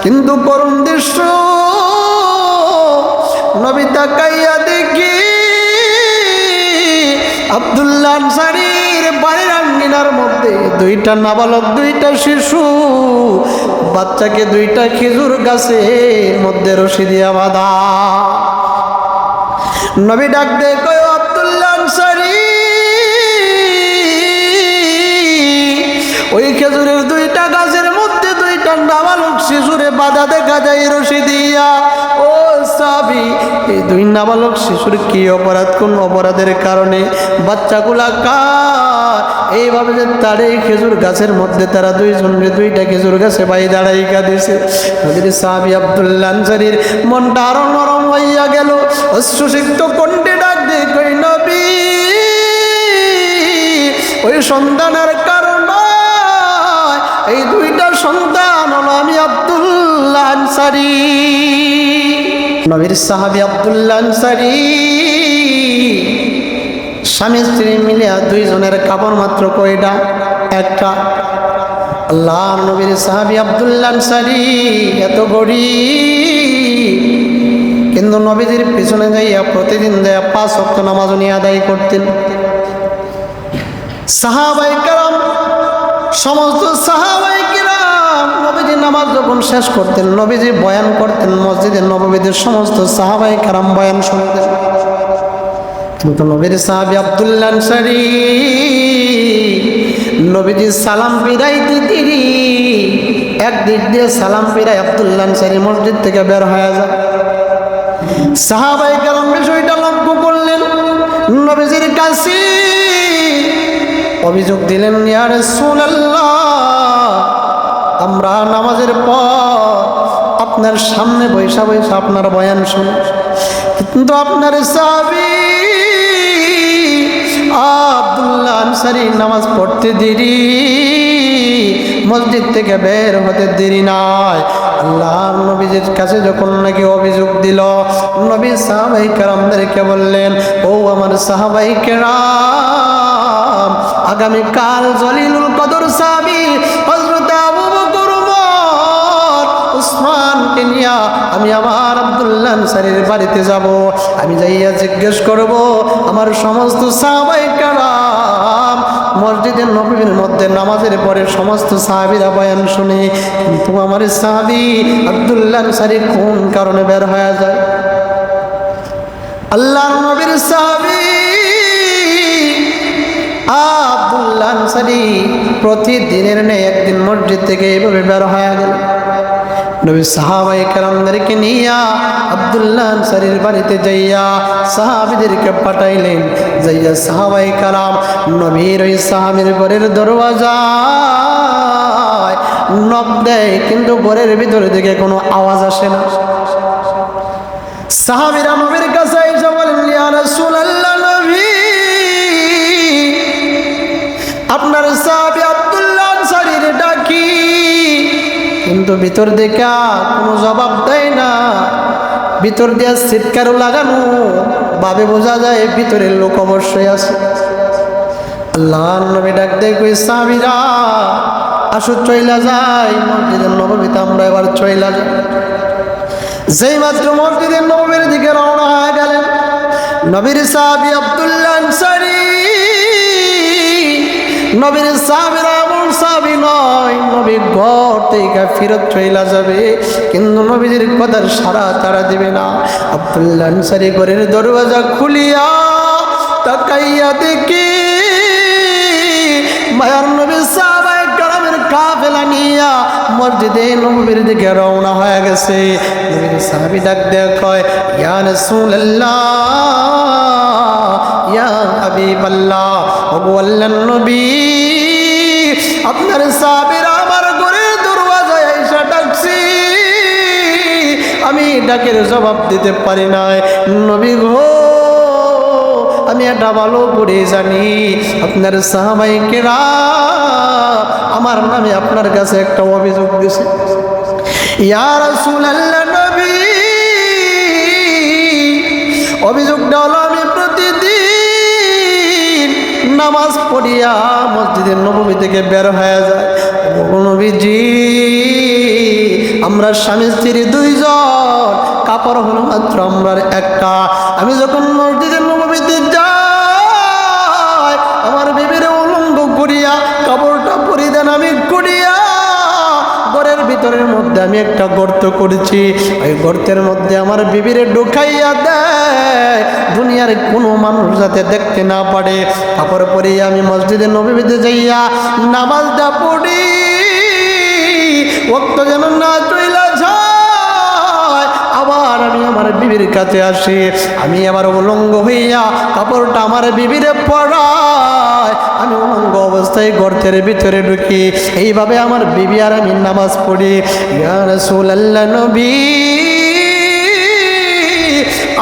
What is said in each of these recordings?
কিন্তু করুণ দৃশ্য, নবী তাকাইয়া দেখি আব্দুল্লাহ আনসারীর বাড়ির আঙ্গিনার মধ্যে দুইটা নাবালক, দুইটা শিশু বাচ্চাকে দুইটা খেজুর গাছের মধ্যে রশি দিয়া বাঁধা। নবী ডাক দে কয়, আব্দুল্লাহ আনসারী, ওই খেজুরের দুইটা গাছের মধ্যে দুইটা নাবালক শিশুরে বাঁধা দেখা যায় রশি দিয়া। ও সাহাবী, এই দুই নাবালক শিশুর কি অপরাধ? কোন অপরাধের কারণে বাচ্চাগুলা কার? এইভাবে যে তারে খেজুর গাছের মধ্যে তারা দুইজনের দুইটা খেজুর গাছে বাই দাঁড়াইকা দিছে। নবীর সাহাবী আব্দুল্লাহ আনসারীর মনটা আরো নরম হইয়া গেল। অশ্রুসিক্ত কণ্ঠে ডাক দিয়ে কই, নবী, ওই সন্তানের কারণে এই দুইটা সন্তান হলো আমি আব্দুল্লাহ আনসারী। নবীর সাহাবী আব্দুল্লাহ আনসারী স্বামী স্ত্রী মিলিয়া দুইজনের কাপড় মাত্র কয়টা? একটা। আল্লাহ নবীর সাহাবী আব্দুল্লাহ আনসারী এত গরিব, কিন্তু নবীজির পিছনে যাইয়া প্রতিদিন যাইয়া 5 ওয়াক্ত নামাজ উনি আদায় করতেন। সাহাবায়ে কেরাম, সমস্ত সাহাবায়ে কেরাম নবীজি নামাজ যখন শেষ করতেন, নবীজি বয়ান করতেন, মসজিদে নববীদের সমস্ত সাহাবায়ে কেরাম বয়ান শুনতেন। কিন্তু নবীর সাহাবী আব্দুল্লাহ আনসারী নবীজি সালাম ফিরাইতে দেরি, একদিক দিয়ে সালাম ফিরাই আব্দুল্লাহ আনসারী মসজিদ থেকে বের হয়ে যায়। সাহাবায়ে কেরাম বিষয়টা লক্ষ্য করলেন, নবীজির কাছে অভিযোগ দিলেন, ইয়া রাসূলুল্লাহ, আমরা নামাজের পর আপনার সামনে বৈশা বৈশা আপনার বয়ান শুনি, কিন্তু আপনার সাহাবী আব্দুল্লাহ আনসারী নামাজ পড়তে দেরি, মসজিদ থেকে বের হতে দেরি নাই। আল্লাহর নবীজির কাছে যখন নাকি অভিযোগ দিল, নবী সাহাবায়ে কেরামদেরকে বললেন, ও আমার সাহাবায়ে কেরাম, আগামীকাল জলিলুল কদর সাহাবী হযরত আবু বকর, ওমর, উসমানকে নিয়ে আমি আমার আব্দুল্লাহ আনসারীর বাড়িতে যাব। আমি যাইয়া জিজ্ঞেস করব আমার সমস্ত সাহাবায়ে কেরাম মসজিদে নববীর মধ্যে নামাজের পরে সমস্ত সাহাবীরা বয়ান শুনে, কিন্তু আমার সাহাবী আব্দুল্লাহ আনসারী কোন কারণে বের হয়ে যায়? আল্লাহর নবীর সাহাবী আব্দুল্লাহ আনসারী প্রতিদিনের ন্যায় একদিন মসজিদ থেকে এইভাবে বের হয়ে গেল। নবী সাহাবায়ে কেরামদেরকে নিয়া আব্দুল্লাহ আনসারীর বাড়িতে যাইয়া সাহাবীদেরকে পাঠাইলেন। যাইয়া সাহাবায়ে কেরাম নবীর ওই সাহাবীর ঘরের দরওয়াজায় নক দেয়, কিন্তু ঘরের ভিতরে থেকে কোনো আওয়াজ আসে না। সাহাবীরা নবীর কাছে এসে বলেন, ইয়া রাসূলুল্লাহ, নবী, আপনার সাহাবী আব্দুল্লাহ আনসারীর ডাকি, কিন্তু ভিতর দেখা কোনো জবাব দেয় না। ভিতর দিয়া চিৎকারও লাগানো, ভাবে বোঝা যায় ভিতরের লোক অবশ্যই আছে। আল্লাহর নবী ডাক দেয়, কই সাহাবীরা আসো, চইলা যাই মসজিদের নববীতে, আমরা এবার চইলা যাই। যেই মাত্র মসজিদের নববীর দিকে রওনা হয়ে গেলেন, নবীর সাহাবী আব্দুল্লাহ আনসারী, নবীর সাহাবীরা এমন সাহাবী নয়, নবী ঘর থেকে ফিরত চইলা যাবে কিন্তু নবীজির কথার সাড়া তারা দিবে না। আব্দুল্লাহ আনসারী ঘরের দরওয়াজা খুলিয়া তাকাইয়া দেখি মায়ার নবী সাহাবায়ে কেরামের কাফেলা নিয়া মসজিদে নববীর দিকে রওনা হয়ে গেছে। নবীর সাহাবী ডাক দেয়া কয়, ইয়া রাসূলুল্লাহ, ইয়া হাবিবাল্লাহ, ওগো আল্লাহর নবী, আপনার সাহাবীরা আমার ঘরের দরওয়াজায় এসে ডাকছি, আমি ডাকের জবাব দিতে পারি নাই। নবী গো, আমি এটা ভালো করে জানি আপনার সাহাবায়ে কেরাম আমার নামে আপনার কাছে একটা অভিযোগ দিয়েছে। ইয়া রাসূলুল্লাহ, নবী, অভিযোগটা হলো আমি প্রতিদিন নামাজ পড়িয়া মসজিদের নববী থেকে বের হয়ে যায়, ও নবীজি, আমরা স্বামী স্ত্রী দুইজন, কাপড় হলো মাত্র আমরা একটা। আমি যখন মসজিদে নববীতে যাই, আমার বিবির উলঙ্গ করিয়া কাপড়টা পরিধান আমি করিয়া ঘরের ভিতরের মধ্যে আমি একটা গর্ত করেছি। ওই গর্তের মধ্যে আমার বিবিরে ঢুকাইয়া দেয়, দুনিয়ার কোনো মানুষ যাতে দেখতে না পারে। কাপড় পরিয়া আমি মসজিদে নববীতে যাইয়া নামাজটা পড়ি, ওয়াক্ত যেন না চইলা যায়। আবার আমি আমার বিবির কাছে আসি, আমি আবার উলঙ্গ হইয়া কাপড়টা আমার বিবিরে পরাই, আমি উলঙ্গ অবস্থায় গর্তের ভিতরে ঢুকি। এইভাবে আমার বিবি আর আমি নামাজ পড়ি। ইয়া রাসূলুল্লাহ নবী,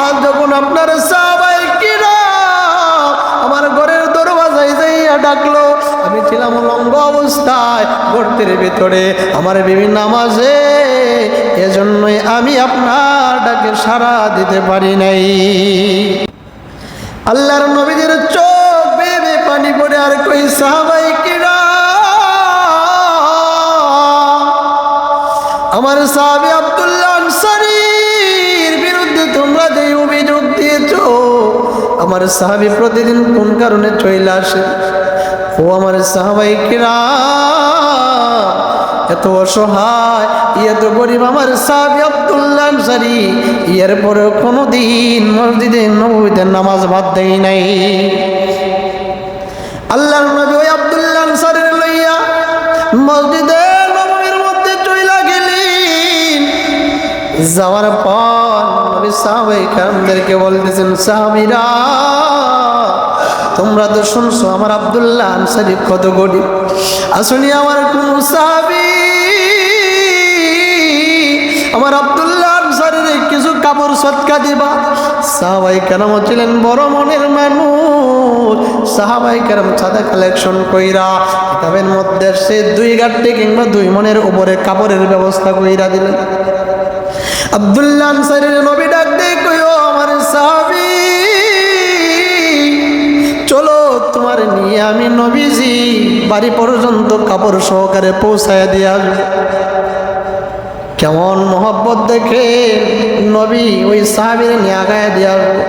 আজ যখন আপনার সাহাবায়ে কিরাম আমার ঘরের দরওয়াজায় যাইয়া ডাকলো, আমি ছিলাম উলঙ্গ অবস্থায় গর্তের ভিতরে, আমার বিবি নামাজে, এজন্যই আমি আপনার ডাকে সাড়া দিতে পারি নাই। আল্লাহর নবীদের চোখ বেয়ে বেয়ে পানি পড়ে আর কই, সাহাবায়ে কিরাম, আমার সাহাবী আব্দুল্লাহ আনসারীর বিরুদ্ধে তোমরা যে অভিযোগ দিয়েছো, আমার সাহাবী প্রতিদিন কোন কারণে চলে আসে? ও আমার সাহাবায়ে কিরাম, এত অসহায়, এত গরিব আমার সাহাবী আব্দুল্লাহ আনসারী, এরপরেও কোনোদিন মসজিদে নববীতে নামাজ বাদ দেয় নাই। আল্লাহর নবী ওই আব্দুল্লাহ আনসারীর লইয়া মসজিদে নববীর মধ্যে চইলা গেলেন। যাওয়ার পর নবী সাহাবায়ে কিরামদেরকে বলতেছেন, সাহাবীরা, তোমরা তো শুনছো আমার আব্দুল্লাহ আনসারী কত গরিব, আসলে আমার কোন সাহাবী আমার আব্দুল্লাহ আনসারীর কিছু কাপড় সদকা দিবা? সাহাবায়ে কেরাম ছিলেন বড় মনের মানুষ। সাহাবায়ে কেরাম চাঁদা কালেকশন কইরা কিতাবের মধ্যে সে 2 গাঁটটি কিংবা 2 মনের উপরে কাপড়ের ব্যবস্থা কইরা দিলেন। আব্দুল্লাহ আনসারীর নবী ডাক দিয়ে কইও, আমার সাহাবী, চলো তোমার নিয়ে আমি নবীজি বাড়ি পর্যন্ত কাপড় সহকারে পৌঁছায়া দিয়ে আসবো। কেমন মহব্বত দেখে নবী ওই সাহাবীর নিয়ে আগায় দিয়ে আসবো।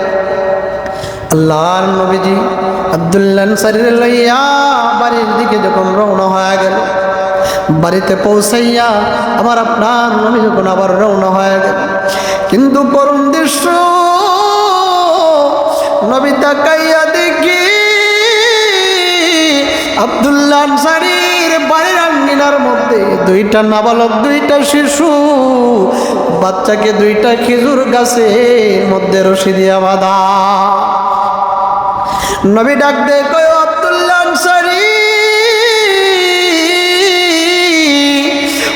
আল্লাহর নবীজি আব্দুল্লাহ আনসারীর লইয়া বাড়ির দিকে যখন রওনা হয়ে গেল, বাড়িতে পৌঁছাইয়া আমার আপনার নবী যখন আবার রওনা হয়ে গেল, কিন্তু করুণ দৃশ্য, নবী তাকাইয়া দেখি আব্দুল্লাহ আনসারীর বাড়ির আঙ্গিনার মধ্যে 2টা নাবালক, 2টা শিশু বাচ্চাকে 2টা খেজুর গাছের মধ্যে রশি দিয়া বাঁধা। নবী ডাক দিয়ে কয়, আব্দুল্লাহ আনসারী,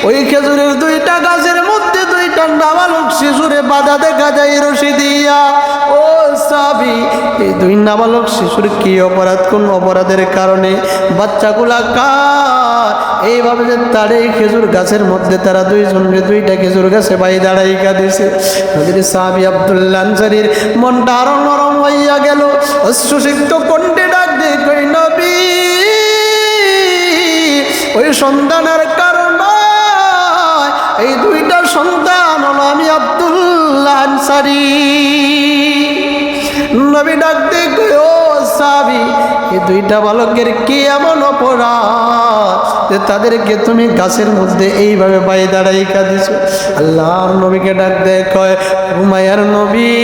ওই খেজুরের 2টা গাছের মধ্যে 2টা নাবালক শিশুরে বাঁধা দেখা যায় রশি দিয়া। ও সাহাবী, এই 2 নাবালক শিশুর কি অপরাধ? কোন অপরাধের কারণে বাচ্চাগুলা কার? এইভাবে যে তারে খেজুর গাছের মধ্যে তারা 2জনকে 2টা খেজুর গাছে বাই দাঁড়াইকা দিছে। নবীর সাহাবী আব্দুল্লাহ আনসারীর মনটা আরো নরম হইয়া গেল। অশ্রুসিক্ত কণ্ঠে ডাক দিয়ে কই, নবী, ওই সন্তানের কারণে এই 2টা সন্তান হলো আমি আব্দুল্লাহ আনসারী। নবী ডাক দিয়ে কই, ও সাহাবী, এই 2টা বালকের কি এমন অপরাধ যে তাদেরকে তুমি গাছের মধ্যে এইভাবে বাই দাঁড়াইকা দিছো? আল্লাহর নবীকে ডাক দিয়ে কয়, উমাইয়ার নবী,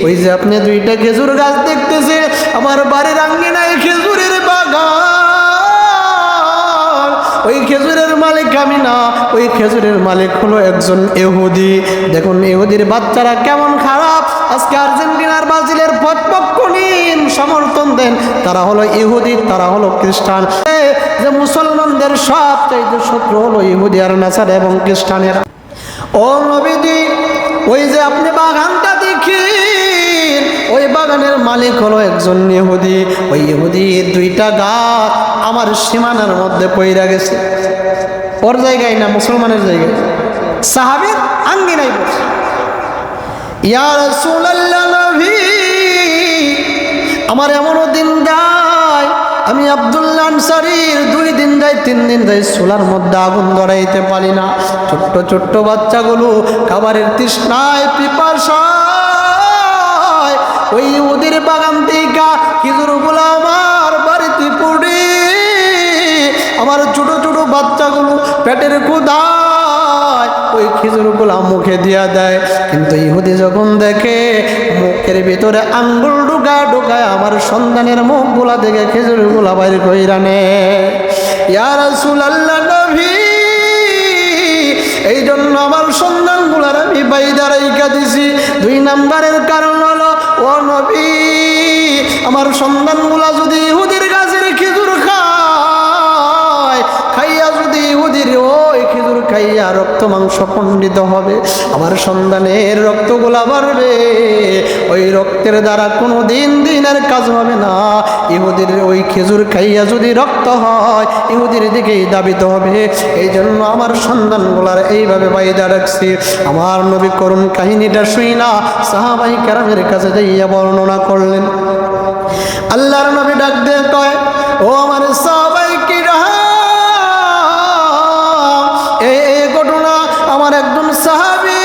ওই যে আপনি 2টা খেজুর গাছ দেখতেছে, আমার বাড়ির আঙ্গিনায় খেজুরের বাগান। ওই খেজুরের মালিক আমি না, ওই খেজুরের মালিক হলো একজন ইহুদি। দেখুন ইহুদির বাচ্চারা কেমন খারাপ। আজকে আর্জেন্টিনার ব্রাজিলের পক্ষনীন সমর্থন দেন, তারা হলো ইহুদি, তারা হলো খ্রিস্টান। যে মুসলমানদের সবচেয়ে শত্রু হলো ইহুদি আর নাসারা এবং খ্রিস্টানেরা। ও নবীজি, ওই যে আপনি বাগানটা দেখেন, ওই বাগানের মালিক হলো একজন ইহুদি। ওই ইহুদির 2টা গাছ আমার সীমানার মধ্যে পইরা গেছে। ওর জায়গায় না, মুসলমানের জায়গায়, সাহাবীর আঙ্গিনায় বসে। ইয়া রাসূলুল্লাহ নবী, আমার এমনও দিন যায় আমি আব্দুল্লাহ আনসারীর 2 দিন যাই 3 দিন যাই চুলার মধ্যে আগুন ধরাইতে পারি না। ছোট্ট ছোট্ট বাচ্চাগুলো খাবারের তৃষ্ণায় পিপাসায় ওই ইহুদির বাগান থেকে খেজুরগুলো আমার বাড়িতে পড়ে আমার ছোট ছোট বাচ্চাগুলো পেটের ক্ষুধায় ওই খেজুরগুলা মুখে দিয়া দেয়। কিন্তু ইহুদি যখন দেখে মুখের ভিতরে আঙ্গুল ঢুকায় ঢুকায় আমার সন্তানের মুখগুলা দেখে খেজুরগুলা বাইর কইরা নেয়। ইয়া রাসূলুল্লাহ নবী, এই জন্য আমার সন্তানগুলার আমি বাইদা রাইখা দিছি। 2 নাম্বারের কারণ হলো, ও নবী, আমার সন্তানগুলা যদি ইহুদির গাছের খেজুর খাইয়া যদি ইহুদির ওই খেজুর খাইয়া রক্ত মাংস খণ্ডিত হবে, আমার সন্তানের রক্তগুলা বাড়বে, ওই রক্তের দ্বারা কোনো দিনের কাজ হবে না। ইহুদির ওই খেজুর খাইয়া যদি রক্ত হয় ইহুদির দিকেই দাবিত হবে। এই জন্য আমার সন্তানগুলার এইভাবে বাইদা রাখছি। আমার নবী করুণ কাহিনীটা শুই না সাহাবাই কেরামের কাছে যাইয়া বর্ণনা করলেন। আল্লাহর নবী ডাক দিয়ে কয়, ও আমার সাহাবাই কিরাম, এই ঘটনা আমার একজন সাহাবী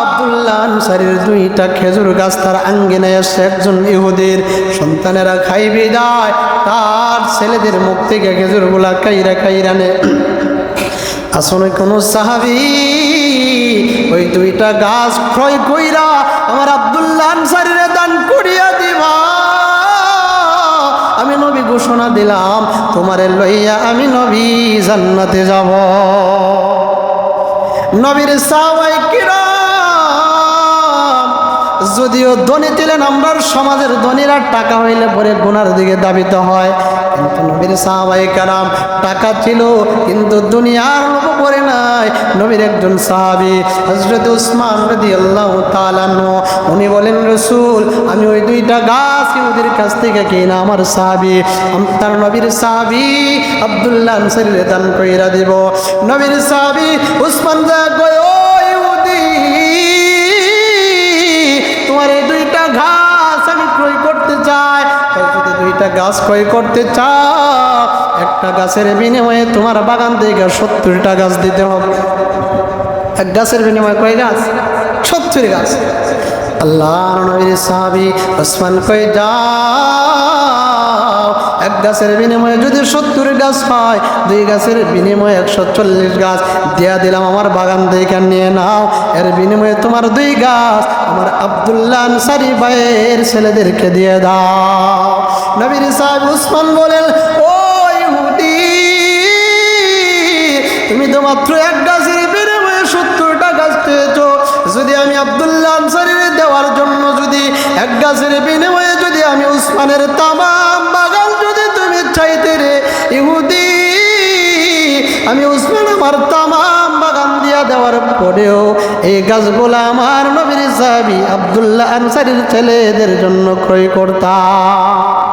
আব্দুল্লাহ আনসারীর 2টা খেজুর গাছ তার আঙ্গিনায় আসছে একজন ইহুদির সন্তানেরা খাই বিদায় তার ছেলেদের মুখ থেকে খেজুরগুলা কাইরা নে। আসলে কোন সাহাবী ওই 2টা গাছ ক্রয় কইরা আমার আব্দুল্লাহ আনসারীর দান করিয়া দিবা। আমি নবী ঘোষণা দিলাম, তোমারে লইয়া আমি নবী জান্নাতে যাব। নবীর সাহাবায়ে কিরাম যদিও ধনী ছিলেন, আমরা সমাজের ধনীরা টাকা হইলে পরে গুনার দিকে দাবিত হয়, কিন্তু নবীর সাহাবায়ে কেরাম টাকা ছিল কিন্তু দুনিয়ার লোভ করে নাই। নবীর একজন সাহাবী হযরত উসমান রাদিয়াল্লাহু তাআলা আনহু, উনি বলেন, রাসূল, আমি ওই 2টা গাছ ইহুদির কাছ থেকে কিনা আমার সাহাবী তার নবীর সাহাবী আব্দুল্লাহ আনসারীর দান কইরা দিব। নবীর সাহাবী উসমান যা কয়, ও ইহুদি, তোমার এই 2টা গাছ আমি ক্রয় করতে চাই। যদি 2টা গাছ ক্রয় করতে চাও, একটা গাছের বিনিময়ে তোমার বাগান থেকে 70টা গাছ দিতে হবে। এক গাছের বিনিময়ে কয় গাছ? 70 গাছ। আল্লাহর নবীর সাহাবী ওসমান কয়, যাও, এক গাছের বিনিময়ে যদি 70 গাছ হয়, 2 গাছের বিনিময়ে 140 গাছ দিয়া দিলাম, আমার বাগান থেকে নিয়ে নাও। এর বিনিময়ে তোমার 2 গাছ আমার আব্দুল্লাহ আনসারী ভাইয়ের ছেলেদেরকে দিয়ে দাও। নবীর সাহাবী উসমান বলেন, ও ইহুদি, তুমি তো মাত্র এক গাছের বিনিময়ে 70টা গাছ পেয়েছো। যদি আমি আব্দুল্লাহ আনসারীর দেওয়ার জন্য যদি এক গাছের বিনিময়ে যদি আমি উসমানের তামাম বাগান যদি তুমি চাইতে রে ইহুদি, আমি উসমান আমার তামাম বাগান দিয়া দেওয়ার পরেও এই গাছগুলা আমার নবীর সাহাবী আব্দুল্লাহ আনসারীর ছেলেদের জন্য ক্রয় করতাম।